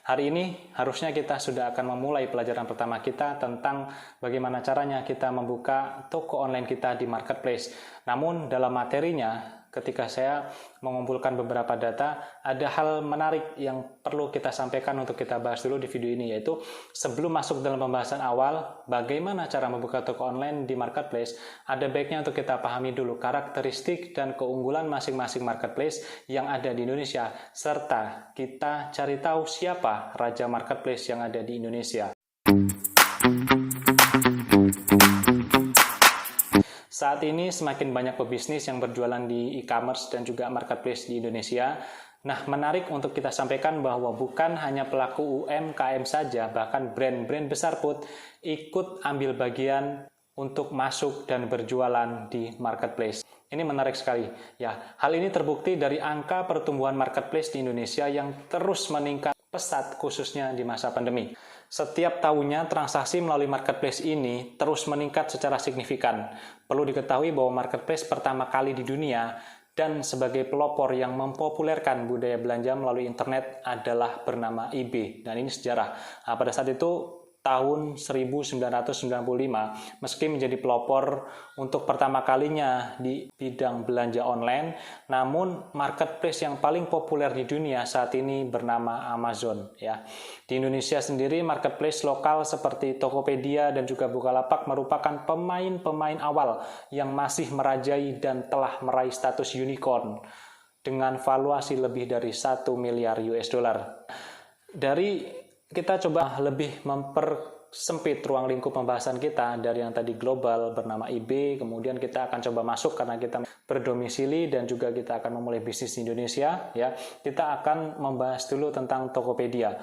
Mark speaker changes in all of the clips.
Speaker 1: Hari ini harusnya kita sudah akan memulai pelajaran pertama kita tentang bagaimana caranya kita membuka toko online kita di marketplace. Namun dalam materinya, ketika saya mengumpulkan beberapa data, ada hal menarik yang perlu kita sampaikan untuk kita bahas dulu di video ini, yaitu sebelum masuk dalam pembahasan awal bagaimana cara membuka toko online di marketplace, ada baiknya untuk kita pahami dulu karakteristik dan keunggulan masing-masing marketplace yang ada di Indonesia, serta kita cari tahu siapa raja marketplace yang ada di Indonesia. Saat ini semakin banyak pebisnis yang berjualan di e-commerce dan juga marketplace di Indonesia. Nah, menarik untuk kita sampaikan bahwa bukan hanya pelaku UMKM saja, bahkan brand-brand besar pun ikut ambil bagian untuk masuk dan berjualan di marketplace. Ini menarik sekali. Ya, hal ini terbukti dari angka pertumbuhan marketplace di Indonesia yang terus meningkat pesat khususnya di masa pandemi. Setiap tahunnya transaksi melalui marketplace ini terus meningkat secara signifikan. Perlu diketahui bahwa marketplace pertama kali di dunia dan sebagai pelopor yang mempopulerkan budaya belanja melalui internet adalah bernama eBay. Dan ini sejarah. Nah, pada saat itu tahun 1995, meski menjadi pelopor untuk pertama kalinya di bidang belanja online, namun marketplace yang paling populer di dunia saat ini bernama Amazon. Ya, di Indonesia sendiri marketplace lokal seperti Tokopedia dan juga Bukalapak merupakan pemain-pemain awal yang masih merajai dan telah meraih status unicorn dengan valuasi lebih dari 1 miliar US dollar. Kita coba lebih mempersempit ruang lingkup pembahasan kita dari yang tadi global bernama eBay, kemudian kita akan coba masuk karena kita berdomisili dan juga kita akan memulai bisnis di Indonesia. Ya, kita akan membahas dulu tentang Tokopedia.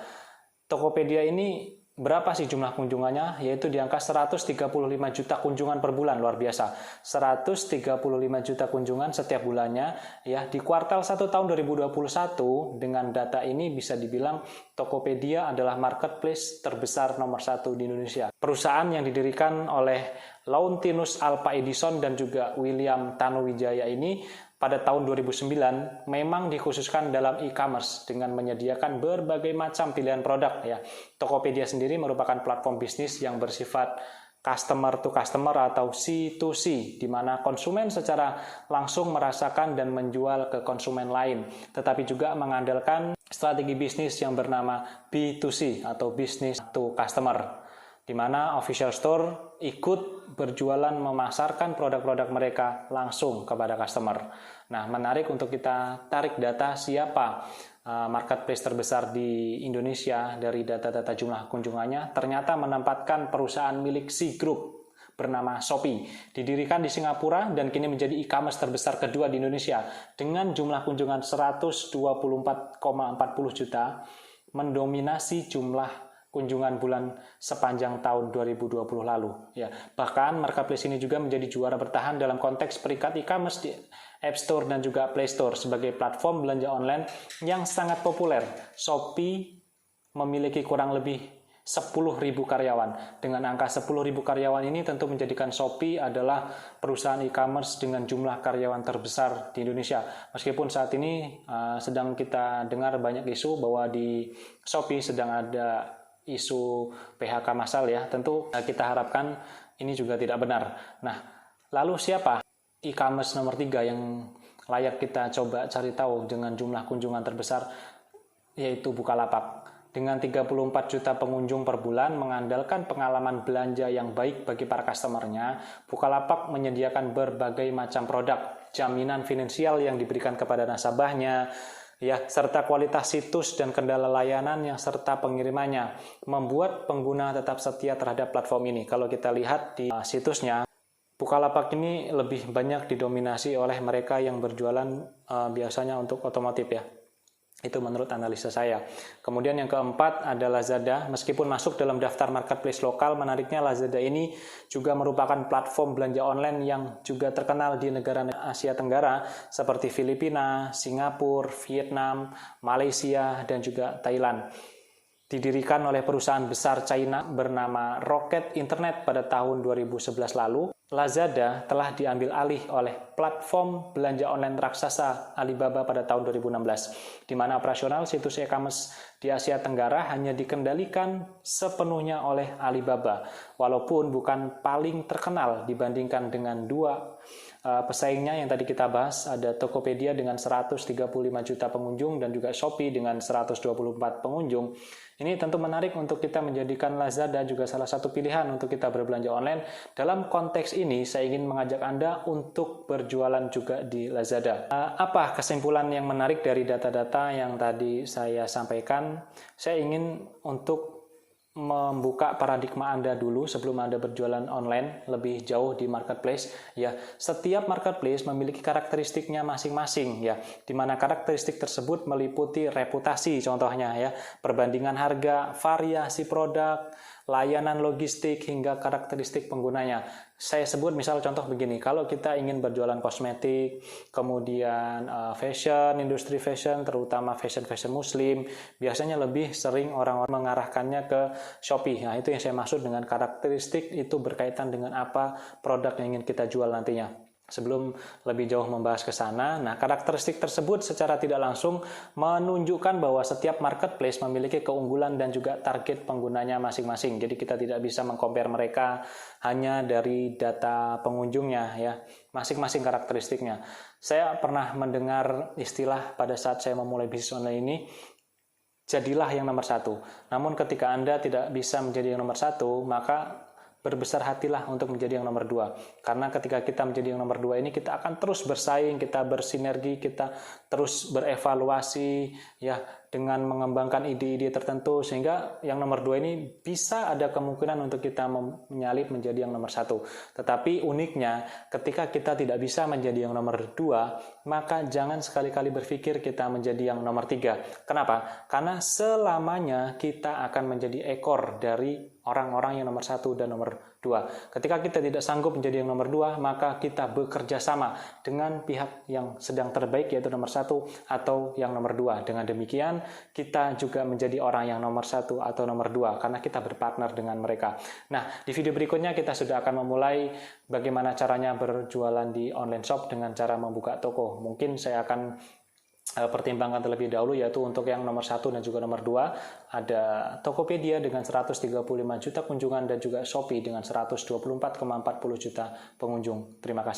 Speaker 1: Tokopedia ini berapa sih jumlah kunjungannya? Yaitu di angka 135 juta kunjungan per bulan, luar biasa. 135 juta kunjungan setiap bulannya. Ya, di kuartal 1 tahun 2021 dengan data ini bisa dibilang Tokopedia adalah marketplace terbesar nomor 1 di Indonesia. Perusahaan yang didirikan oleh Launtinus Alpha Edison dan juga William Tanuwijaya ini pada tahun 2009 memang dikhususkan dalam e-commerce dengan menyediakan berbagai macam pilihan produk. Ya, Tokopedia sendiri merupakan platform bisnis yang bersifat customer to customer atau C2C, di mana konsumen secara langsung merasakan dan menjual ke konsumen lain, tetapi juga mengandalkan strategi bisnis yang bernama B2C atau business to customer, di mana official store ikut berjualan memasarkan produk-produk mereka langsung kepada customer. Nah, menarik untuk kita tarik data siapa marketplace terbesar di Indonesia dari data-data jumlah kunjungannya. Ternyata menempatkan perusahaan milik C Group bernama Shopee. Didirikan di Singapura dan kini menjadi e-commerce terbesar kedua di Indonesia dengan jumlah kunjungan 124,40 juta, mendominasi jumlah kunjungan bulan sepanjang tahun 2020 lalu. Ya, bahkan marketplace ini juga menjadi juara bertahan dalam konteks peringkat e-commerce di App Store dan juga Play Store sebagai platform belanja online yang sangat populer. Shopee memiliki kurang lebih 10.000 karyawan. Dengan angka 10.000 karyawan ini tentu menjadikan Shopee adalah perusahaan e-commerce dengan jumlah karyawan terbesar di Indonesia. Meskipun saat ini sedang kita dengar banyak isu bahwa di Shopee sedang ada isu PHK massal, ya, tentu kita harapkan ini juga tidak benar. Nah, lalu siapa e-commerce nomor 3 yang layak kita coba cari tahu dengan jumlah kunjungan terbesar? Yaitu Bukalapak. Dengan 34 juta pengunjung per bulan, mengandalkan pengalaman belanja yang baik bagi para customernya, Bukalapak menyediakan berbagai macam produk, jaminan finansial yang diberikan kepada nasabahnya, ya, serta kualitas situs dan kendala layanan yang serta pengirimannya membuat pengguna tetap setia terhadap platform ini. Kalau kita lihat di situsnya, Bukalapak ini lebih banyak didominasi oleh mereka yang berjualan biasanya untuk otomotif, ya. Itu menurut analisa saya. Kemudian yang keempat ada Lazada. Meskipun masuk dalam daftar marketplace lokal, menariknya Lazada ini juga merupakan platform belanja online yang juga terkenal di negara Asia Tenggara seperti Filipina, Singapura, Vietnam, Malaysia, dan juga Thailand. Didirikan oleh perusahaan besar China bernama Rocket Internet pada tahun 2011 lalu. Lazada telah diambil alih oleh platform belanja online raksasa Alibaba pada tahun 2016, di mana operasional situs e-commerce di Asia Tenggara hanya dikendalikan sepenuhnya oleh Alibaba, walaupun bukan paling terkenal dibandingkan dengan dua pesaingnya yang tadi kita bahas. Ada Tokopedia dengan 135 juta pengunjung dan juga Shopee dengan 124 pengunjung. Ini tentu menarik untuk kita menjadikan Lazada juga salah satu pilihan untuk kita berbelanja online. Dalam konteks ini, saya ingin mengajak Anda untuk berjualan juga di Lazada. Apa kesimpulan yang menarik dari data-data yang tadi saya sampaikan? Saya ingin untuk membuka paradigma Anda dulu sebelum Anda berjualan online lebih jauh di marketplace. Ya, setiap marketplace memiliki karakteristiknya masing-masing, ya, di mana karakteristik tersebut meliputi reputasi, contohnya ya, perbandingan harga, variasi produk, layanan logistik, hingga karakteristik penggunanya. Saya sebut misal contoh begini, kalau kita ingin berjualan kosmetik, kemudian fashion, industri fashion, terutama fashion muslim, biasanya lebih sering orang-orang mengarahkannya ke Shopee. Nah, itu yang saya maksud dengan karakteristik, itu berkaitan dengan apa produk yang ingin kita jual nantinya. Sebelum lebih jauh membahas ke sana, nah karakteristik tersebut secara tidak langsung menunjukkan bahwa setiap marketplace memiliki keunggulan dan juga target penggunanya masing-masing. Jadi kita tidak bisa mengcompare mereka hanya dari data pengunjungnya, ya, masing-masing karakteristiknya. Saya pernah mendengar istilah pada saat saya memulai bisnis online ini, jadilah yang nomor satu. Namun ketika Anda tidak bisa menjadi yang nomor satu, maka berbesar hatilah untuk menjadi yang nomor dua. Karena ketika kita menjadi yang nomor dua ini, kita akan terus bersaing, kita bersinergi, kita terus berevaluasi, ya, dengan mengembangkan ide-ide tertentu, sehingga yang nomor dua ini bisa ada kemungkinan untuk kita menyalip menjadi yang nomor satu. Tetapi uniknya, ketika kita tidak bisa menjadi yang nomor dua, maka jangan sekali-kali berpikir kita menjadi yang nomor tiga. Kenapa? Karena selamanya kita akan menjadi ekor dari orang-orang yang nomor satu dan nomor dua. Ketika kita tidak sanggup menjadi yang nomor dua, maka kita bekerja sama dengan pihak yang sedang terbaik, yaitu nomor satu atau yang nomor dua. Dengan demikian, kita juga menjadi orang yang nomor satu atau nomor dua, karena kita berpartner dengan mereka. Nah, di video berikutnya kita sudah akan memulai bagaimana caranya berjualan di online shop dengan cara membuka toko. Mungkin saya akan pertimbangkan terlebih dahulu, yaitu untuk yang nomor 1 dan juga nomor 2 ada Tokopedia dengan 135 juta kunjungan dan juga Shopee dengan 124,40 juta pengunjung. Terima kasih.